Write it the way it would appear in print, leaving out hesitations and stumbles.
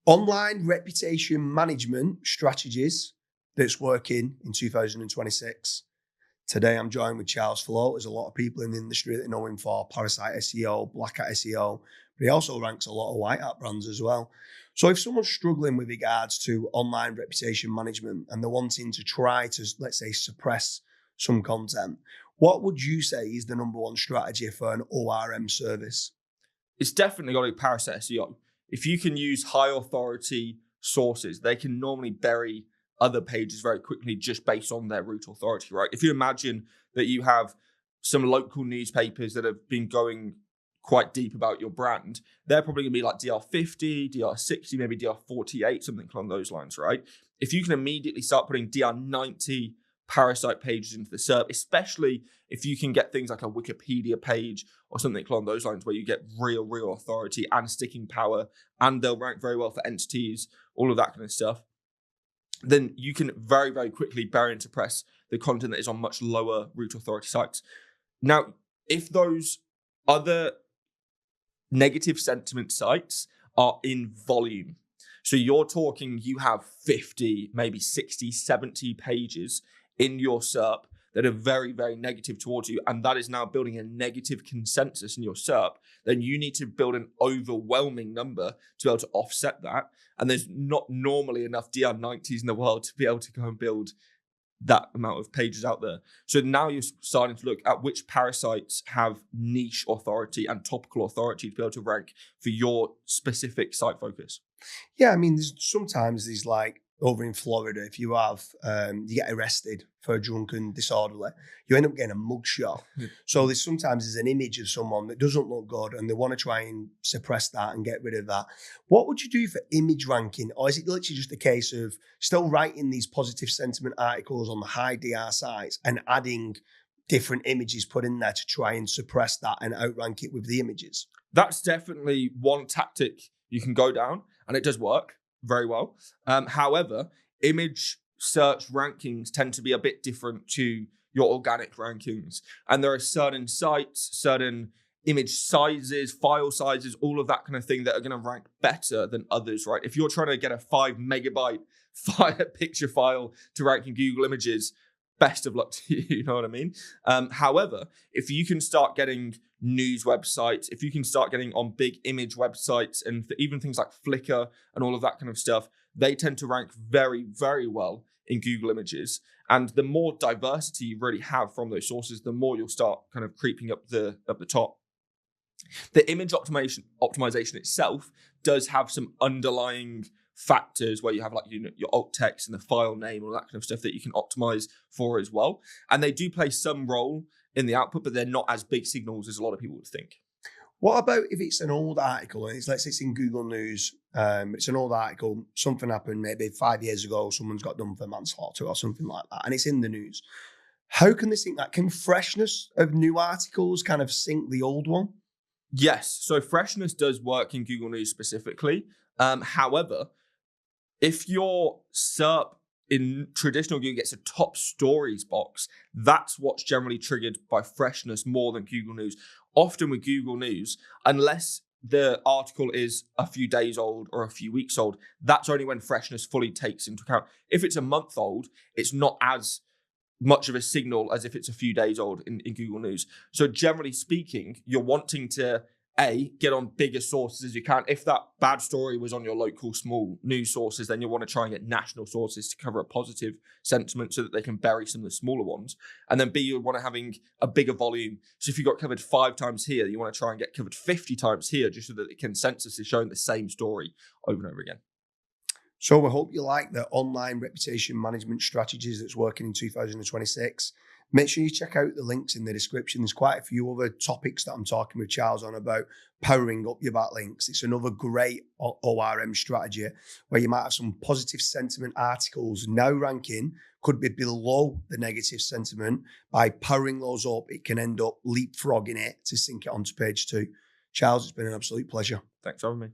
Online reputation management strategies that's working in 2026. Today, I'm joined with Charles Floate. There's a lot of people in the industry that know him for Parasite SEO, Black Hat SEO, but he also ranks a lot of white hat brands as well. So if someone's struggling with regards to online reputation management and they're wanting to try to, let's say, suppress some content, what would you say is the number one strategy for an ORM service? It's definitely got to be Parasite SEO. If you can use high authority sources, they can normally bury other pages very quickly just based on their root authority, right? If you imagine that you have some local newspapers that have been going quite deep about your brand, they're probably going to be like DR50, DR60, maybe DR48, something along those lines, right? If you can immediately start putting DR90 Parasite pages into the SERP, especially if you can get things like a Wikipedia page or something along those lines where you get real authority and sticking power, and they'll rank very well for entities, all of that kind of stuff, then you can very quickly bury and suppress the content that is on much lower root authority sites. Now, if those other negative sentiment sites are in volume, so you're talking you have 50, maybe 60, 70 pages in your SERP that are very negative towards you, and that is now building a negative consensus in your SERP, then you need to build an overwhelming number to be able to offset that. And there's not normally enough DR90s in the world to be able to go and build that amount of pages out there. So now you're starting to look at which parasites have niche authority and topical authority to be able to rank for your specific site focus. Yeah, I mean, sometimes these like over in Florida, if you have, you get arrested for a drunken disorderly, you end up getting a mugshot. So there's an image of someone that doesn't look good and they want to try and suppress that and get rid of that. What would you do for image ranking? Or is it literally just a case of still writing these positive sentiment articles on the high DR sites and adding different images put in there to try and suppress that and outrank it with the images? That's definitely one tactic you can go down, and it does work very well. However, image search rankings tend to be a bit different to your organic rankings. And there are certain sites, certain image sizes, file sizes, all of that kind of thing that are going to rank better than others, right? If you're trying to get a 5 megabyte picture file to rank in Google Images, best of luck to you, you know what I mean? However, if you can start getting news websites, if you can start getting on big image websites and even things like Flickr and all of that kind of stuff, they tend to rank very well in Google Images. And the more diversity you really have from those sources, the more you'll start kind of creeping up the top. The image optimization itself does have some underlying factors where you have like your alt text and the file name, all that kind of stuff that you can optimize for as well. And they do play some role in the output, but they're not as big signals as a lot of people would think. What about if it's an old article and let's say it's in Google News, it's an old article, something happened maybe 5 years ago, someone's got done for manslaughter or something like that, and it's in the news. How can they sync that? Can freshness of new articles kind of sync the old one? Yes, so freshness does work in Google News specifically. However, if your SERP in traditional Google gets a top stories box, that's what's generally triggered by freshness more than Google News. Often with Google News, unless the article is a few days old or a few weeks old, that's only when freshness fully takes into account. If it's a month old, it's not as much of a signal as if it's a few days old in Google News. So generally speaking, you're wanting to get on bigger sources as you can. If that bad story was on your local small news sources, then you want to try and get national sources to cover a positive sentiment so that they can bury some of the smaller ones. And then B, you want to having a bigger volume. So if you got covered 5 times here, you want to try and get covered 50 times here just so that the consensus is showing the same story over and over again. So we hope you like the online reputation management strategies that's working in 2026. Make sure you check out the links in the description. There's quite a few other topics that I'm talking with Charles on about powering up your backlinks. It's another great ORM strategy where you might have some positive sentiment articles now ranking, could be below the negative sentiment. By powering those up, it can end up leapfrogging it to sync it onto page 2. Charles, it's been an absolute pleasure. Thanks for having me.